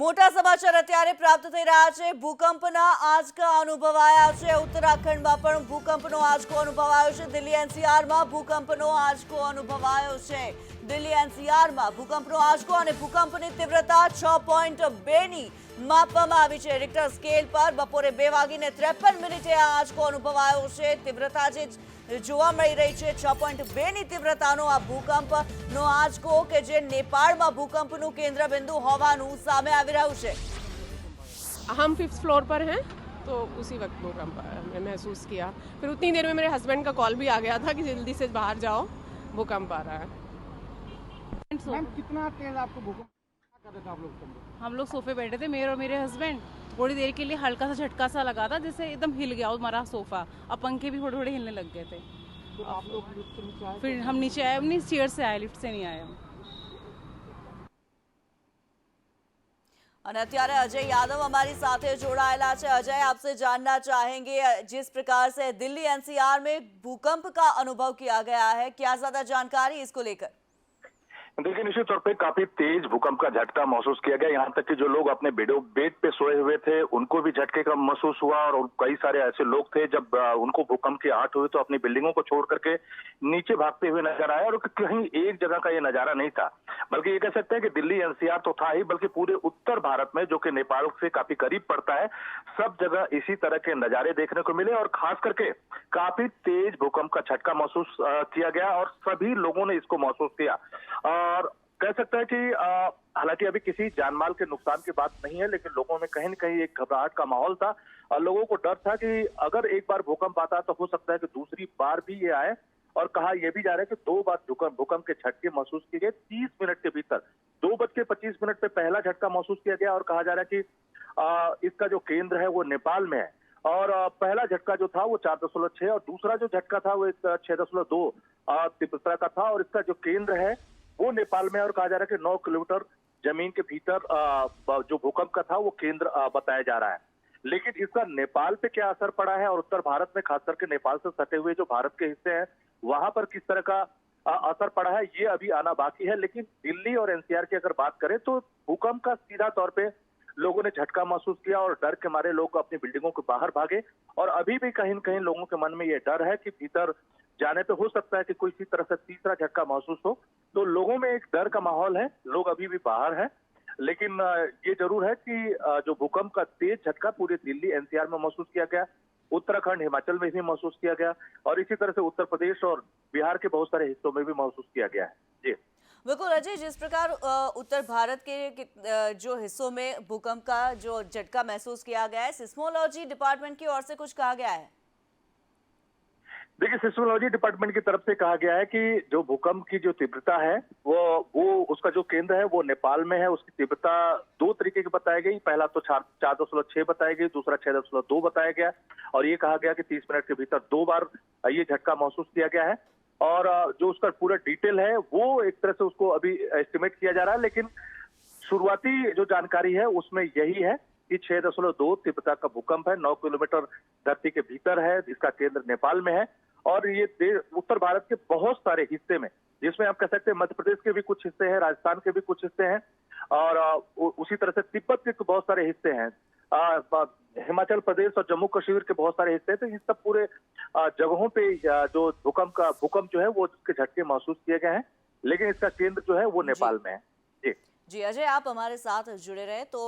મોટા સમાચાર અત્યારે પ્રાપ્ત થઈ રહ્યા છે। ભૂકંપના આંચકા અનુભવાયા છે। ઉત્તરાખંડમાં પણ ભૂકંપનો આંચકો અનુભવાયો છે। દિલ્હી એનસીઆરમાં ભૂકંપનો આંચકો અનુભવાયો છે। દિલ્હી એનસીઆરમાં ભૂકંપનો આંચકો અને ભૂકંપની તીવ્રતા 6.2ની માપવામાં આવી છે। રિક્ટર સ્કેલ પર બપોરે 2:53 આ આંચકો અનુભવાયો છે। તીવ્રતા જે જોવા મળી રહી છે 6.2ની તીવ્રતાનો આ ભૂકંપનો આંચકો કે જે नेपाળમાં ભૂકંપનું કેન્દ્રબિંદુ હોવાનું સામે આવી રહ્યું છે। हम 5th फ्लोर पर हैं तो उसी वक्त भूकंप हमने महसूस किया। फिर उतनी देर में मेरे हस्बैंड का कॉल भी आ गया था कि जल्दी से बाहर जाओ, भूकंप आ रहा है। मैम कितना तेज आपको भूकंप क्या कर रहे थे आप लोग उस समय? हम लोग सोफे बैठे थे, मेरे और मेरे हस्बैंड। थोड़ी देर के लिए हल्का सा झटका सा लगा था, जैसे एकदम हिल गया हमारा सोफा। अब पंखे भी थोड़े थोड़े हिलने लग गए थे। तो आप लोग लिफ्ट से नीचे आए? फिर हम नीचे आए, अपनी चेयर से आए, लिफ्ट से नहीं आए हम। અને અત્યારે अजय यादव हमारी साथ जोड़ाયેલા છે। अजय, आपसे जानना चाहेंगे जिस प्रकार से दिल्ली एनसीआर में भूकंप का अनुभव किया गया है, क्या ज्यादा जानकारी इसको लेकर? देखिए, निश्चित तौर पे काफी तेज भूकंप का झटका महसूस किया गया। यहाँ तक कि जो लोग अपने बेड पे सोए हुए थे उनको भी झटके का महसूस हुआ और कई सारे ऐसे लोग थे जब उनको भूकंप की आहट हुई तो अपनी बिल्डिंगों को छोड़ करके नीचे भागते हुए नजर आए। और कहीं एक जगह का ये नजारा नहीं था, बल्कि ये कह सकते हैं कि दिल्ली एनसीआर तो था ही, बल्कि पूरे उत्तर भारत में जो कि नेपाल से काफी करीब पड़ता है, सब जगह इसी तरह के नजारे देखने को मिले। और खास करके काफी तेज भूकंप का झटका महसूस किया गया और सभी लोगों ने इसको महसूस किया। और कह सकते हैं कि हालांकि अभी किसी जानमाल के नुकसान की बात नहीं है, लेकिन लोगों में कहीं न कहीं एक घबराहट का माहौल था और लोगों को डर था कि अगर एक बार भूकंप आता तो हो सकता है कि दूसरी बार भी ये आए। और कहा यह भी जा रहा है कि 2 बार भूकंप के झटके महसूस किए गए 30 मिनट के भीतर। 2:25 पे पहला झटका महसूस किया गया और कहा जा रहा है कि इसका जो केंद्र है वो नेपाल में है। और पहला झटका जो था वो 4.6 और दूसरा जो झटका था वो 6.2 तीव्रता का था। और इसका जो केंद्र है वो नेपाल में, और कहा जा रहा है कि 9 किलोमीटर जमीन के भीतर जो भूकंप का था वो केंद्र बताया जा रहा है। लेकिन इसका नेपाल पे क्या असर पड़ा है और उत्तर भारत में खास करके नेपाल से सटे हुए जो भारत के हिस्से हैं वहां पर किस तरह का असर पड़ा है, ये अभी आना बाकी है। लेकिन दिल्ली और एनसीआर की अगर बात करें तो भूकंप का सीधा तौर पे लोगों ने झटका महसूस किया और डर के मारे लोग अपनी बिल्डिंगों के बाहर भागे। और अभी भी कहीं न कहीं लोगों के मन में ये डर है कि भीतर जाने पे हो सकता है कि कोई इसी तरह से तीसरा झटका महसूस हो। तो लोगों में एक डर का माहौल है, लोग अभी भी बाहर हैं। लेकिन ये जरूर है कि जो भूकंप का तेज झटका पूरे दिल्ली एनसीआर में महसूस किया गया, उत्तराखंड हिमाचल में भी महसूस किया गया और इसी तरह से उत्तर प्रदेश और बिहार के बहुत सारे हिस्सों में भी महसूस किया गया है। जी बिल्कुल अजय, जिस प्रकार उत्तर भारत के जो हिस्सों में भूकंप का जो झटका महसूस किया गया है, सिस्मोलॉजी डिपार्टमेंट की ओर से कुछ कहा गया है? देखिए, सिस्मोलॉजी डिपार्टमेंट की तरफ से कहा गया है कि जो भूकंप की जो तीव्रता है वो उसका जो केंद्र है वो नेपाल में है। उसकी तीव्रता 2 तरीके की बताई गई। पहला तो 4.6 बताई गई, दूसरा 6.2 बताया गया। और ये कहा गया कि 30 मिनट के भीतर 2 बार ये झटका महसूस किया गया है। और जो उसका पूरा डिटेल है वो एक तरह से उसको अभी एस्टिमेट किया जा रहा है, लेकिन शुरुआती जो जानकारी है उसमें यही है कि 6.2 तीव्रता का भूकंप है, 9 किलोमीटर धरती के भीतर है, इसका केंद्र नेपाल में है। और ये उत्तर भारत के बहुत सारे हिस्से में, जिसमें आप कह सकते हैं मध्य प्रदेश के भी कुछ हिस्से हैं, राजस्थान के भी कुछ हिस्से हैं और उसी तरह से तिब्बत के बहुत सारे हिस्से हैं, हिमाचल प्रदेश और जम्मू कश्मीर के बहुत सारे हिस्से हैं। तो इन सब पूरे जगहों पे जो भूकंप जो है वो उसके झटके महसूस किए गए हैं, लेकिन इसका केंद्र जो है वो नेपाल में है। जी अजय, आप हमारे साथ जुड़े रहे। तो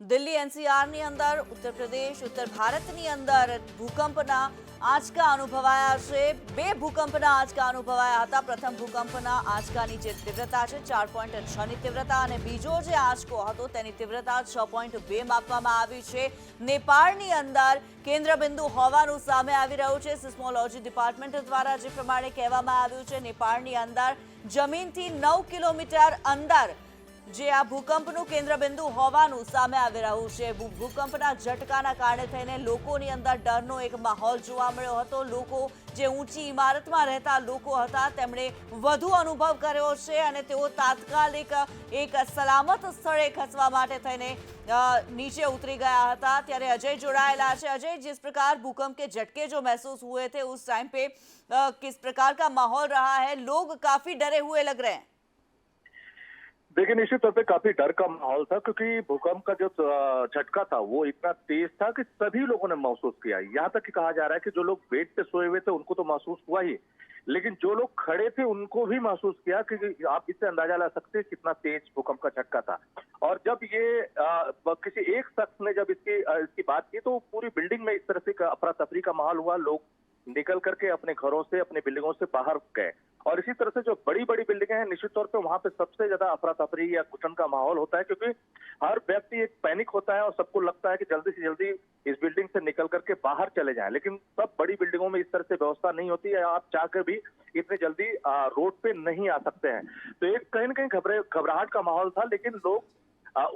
दिल्ली एनसीआर ની અંદર, ઉત્તર પ્રદેશ, ઉત્તર ભારતની અંદર ભૂકંપના આંચકા અનુભવાયા છે। 2 ભૂકંપના આંચકા અનુભવાયા હતા। પ્રથમ ભૂકંપના આંચકાની જે તીવ્રતા છે 4.6ની તીવ્રતા અને બીજો જે આંચકો હતો તેની તીવ્રતા 6.2 માપવામાં આવી છે। નેપાળની અંદર કેન્દ્રબિંદુ હોવાનું સામે આવી રહ્યું છે। સિસ્મોલોજી ડિપાર્ટમેન્ટ દ્વારા જે પ્રમાણે કહેવામાં આવ્યું છે, નેપાળની અંદર જમીનથી 9 કિલોમીટર અંદર જે આ ભૂકંપનું કેન્દ્રબિંદુ હોવાનું સામે આવી રહ્યું છે। ભૂકંપના ઝટકાના કારણે થઈને લોકોની અંદર ડરનો એક માહોલ જોવા મળ્યો હતો। લોકો જે ઊંચી ઇમારતમાં રહેતા લોકો હતા તેમણે વધુ અનુભવ કર્યો છે અને તેઓ તાત્કાલિક એક સલામત સ્થળે ખસવા માટે થઈને नीचे उतरी गया था। ત્યારે अजय जोड़ाયેલા છે। अजय, जिस प्रकार भूकंप के झटके जो महसूस हुए थे उस टाइम पे किस प्रकार का माहौल रहा है? लोग काफी डरे हुए लग रहे हैं। देखिए, निश्चित तौर पे काफी डर का माहौल था, क्योंकि भूकंप का जो झटका था वो इतना तेज था कि सभी लोगों ने महसूस किया। यहाँ तक कि कहा जा रहा है कि जो लोग बेड पे सोए हुए थे उनको तो महसूस हुआ ही, लेकिन जो लोग खड़े थे उनको भी महसूस किया, क्योंकि आप इससे अंदाजा ला सकते हैं कितना तेज भूकंप का झटका था। और जब ये किसी एक शख्स ने जब इसकी बात की तो पूरी बिल्डिंग में इस तरह से अफरा तफरी का माहौल हुआ। लोग निकल करके अपने घरों से, अपने बिल्डिंगों से बाहर गए। और इसी तरह से जो बड़ी बड़ी बिल्डिंगें हैं, निश्चित तौर पे वहां पे सबसे ज्यादा अफरा तफरी या घुटन का माहौल होता है, क्योंकि हर व्यक्ति एक पैनिक होता है और सबको लगता है कि जल्दी से जल्दी इस बिल्डिंग से निकल करके बाहर चले जाएं। लेकिन सब बड़ी बिल्डिंगों में इस तरह से व्यवस्था नहीं होती है, आप चाहकर भी इतनी जल्दी रोड पे नहीं आ सकते हैं। तो एक कहीं ना कहीं घबराहट का माहौल था, लेकिन लोग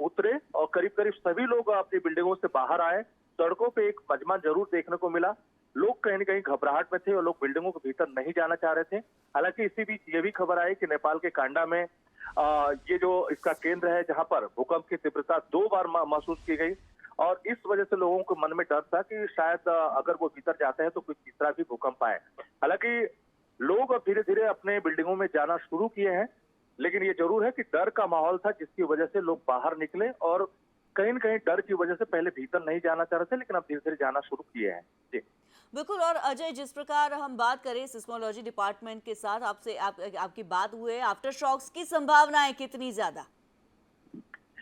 उतरे और करीब करीब सभी लोग अपनी बिल्डिंगों से बाहर आए। सड़कों पे एक मजमा जरूर देखने को मिला। लोग कहीं न कहीं घबराहट में थे और लोग बिल्डिंगों के भीतर नहीं जाना चाह रहे थे। हालांकि इसी बीच ये भी खबर आई कि नेपाल के कांडा में ये जो इसका केंद्र है, जहां पर भूकंप की तीव्रता 2 बार महसूस की गई, और इस वजह से लोगों के मन में डर था कि शायद अगर वो भीतर जाते हैं तो कोई तीसरा भी भूकंप आए। हालांकि लोग अब धीरे धीरे अपने बिल्डिंगों में जाना शुरू किए हैं, लेकिन ये जरूर है कि डर का माहौल था, जिसकी वजह से लोग बाहर निकले और कहीं न कहीं डर की वजह से पहले भीतर नहीं जाना चाह रहे थे, लेकिन अब धीरे धीरे जाना शुरू किए हैं। जी बिल्कुल। और अजय, जिस प्रकार हम बात करें सिस्मोलॉजी डिपार्टमेंट के साथ, आपकी बात हुए, आफ्टर शॉक्स की संभावनाएं कितनी ज्यादा?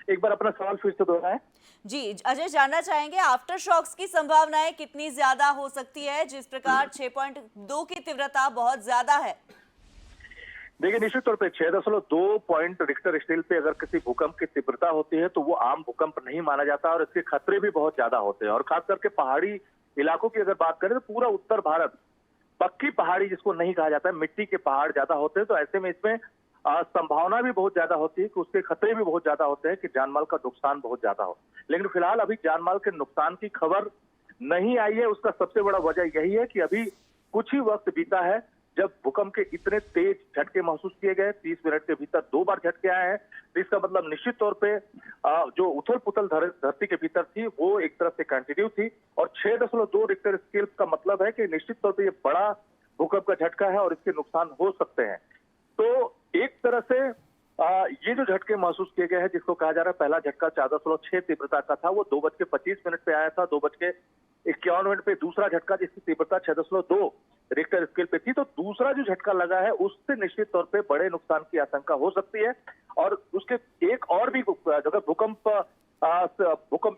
एक बार अपना सवाल फिर से दोहराएं। जी अजय, जानना चाहेंगे आफ्टर शॉक्स की संभावनाएं कितनी ज्यादा हो सकती है, जिस प्रकार 6.2 की तीव्रता बहुत ज्यादा है? देखिए, निश्चित तौर पे 6.2 पॉइंट रिक्टर स्केल पे अगर किसी भूकंप की तीव्रता होती है तो वो आम भूकंप नहीं माना जाता और इसके खतरे भी बहुत ज्यादा होते हैं। और खास करके पहाड़ी इलाकों की अगर बात करें तो पूरा उत्तर भारत पक्की पहाड़ी जिसको नहीं कहा जाता है, मिट्टी के पहाड़ ज्यादा होते हैं, तो ऐसे में इसमें संभावना भी बहुत ज्यादा होती है कि उसके खतरे भी बहुत ज्यादा होते हैं कि जानमाल का नुकसान बहुत ज्यादा हो। लेकिन फिलहाल अभी जानमाल के नुकसान की खबर नहीं आई है। उसका सबसे बड़ा वजह यही है कि अभी कुछ ही वक्त बीता है जब भूकंप के इतने तेज झटके महसूस किए गए। 30 मिनट के भीतर 2 बार झटके आए हैं, तो इसका मतलब निश्चित तौर पे जो उथल पुथल धरती के भीतर थी वो एक तरफ से कंटिन्यू थी। और 6.2 रिक्टर स्केल का मतलब है कि निश्चित तौर पे ये बड़ा भूकंप का झटका है और इसके नुकसान हो सकते हैं। तो एक तरह से ये जो झटके महसूस किए गए हैं, जिसको कहा जा रहा है पहला झटका 4.6 तीव्रता का था, वो 2:25 पे आया था। 2:51 पे दूसरा झटका जिसकी तीव्रता 6.2 रिक्टर स्केल पे थी। तो दूसरा जो झटका लगा है उससे निश्चित तौर पे बड़े नुकसान की आशंका हो सकती है। और उसके एक और भी अगर भूकंप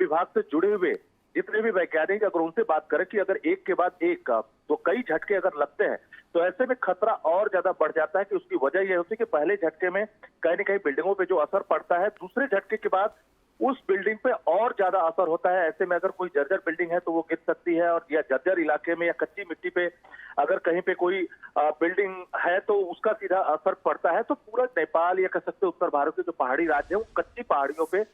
विभाग से जुड़े हुए जितने भी वैज्ञानिक अगर उनसे बात करें कि अगर एक के बाद एक तो कई झटके अगर लगते हैं तो ऐसे में खतरा और ज्यादा बढ़ जाता है। कि उसकी वजह यह होती है कि पहले झटके में कहीं न कहीं बिल्डिंगों पे जो असर पड़ता है, दूसरे झटके के बाद उस बिल्डिंग पे और ज्यादा असर होता है। ऐसे में अगर कोई जर्जर बिल्डिंग है तो वो गिर सकती है, और या जर्जर इलाके में या कच्ची मिट्टी पे अगर कहीं पे कोई बिल्डिंग है तो उसका सीधा असर पड़ता है। तो पूरा नेपाल या कह सकते उत्तर भारत के जो पहाड़ी राज्य है वो कच्ची पहाड़ियों पे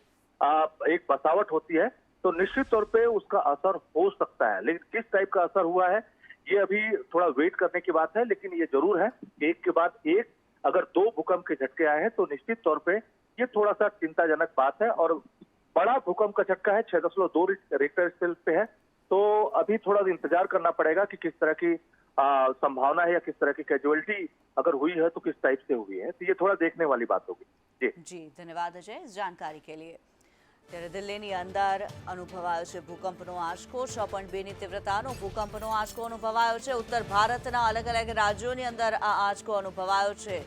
एक बसावट होती है, तो निश्चित तौर पे उसका असर हो सकता है। लेकिन किस टाइप का असर हुआ है ये अभी थोड़ा वेट करने की बात है। लेकिन ये जरूर है कि एक के बाद एक अगर 2 भूकंप के झटके आए हैं तो निश्चित तौर पे ये थोड़ा सा चिंताजनक बात है। और बड़ा भूकंप का झटका है, 6.2 रिक्टर स्केल पे है, तो अभी थोड़ा इंतजार करना पड़ेगा कि किस तरह की संभावना है या किस तरह की कैजुअलिटी अगर हुई है तो किस टाइप से हुई है, तो ये थोड़ा देखने वाली बात होगी। जी धन्यवाद अजय इस जानकारी के लिए। ત્યારે દિલ્હીની અંદર અનુભવાયો છે ભૂકંપનો આંચકો। 6.2ની તીવ્રતાનો ભૂકંપનો આંચકો અનુભવાયો છે। ઉત્તર ભારતના અલગ અલગ રાજ્યોની અંદર આ આંચકો અનુભવાયો છે।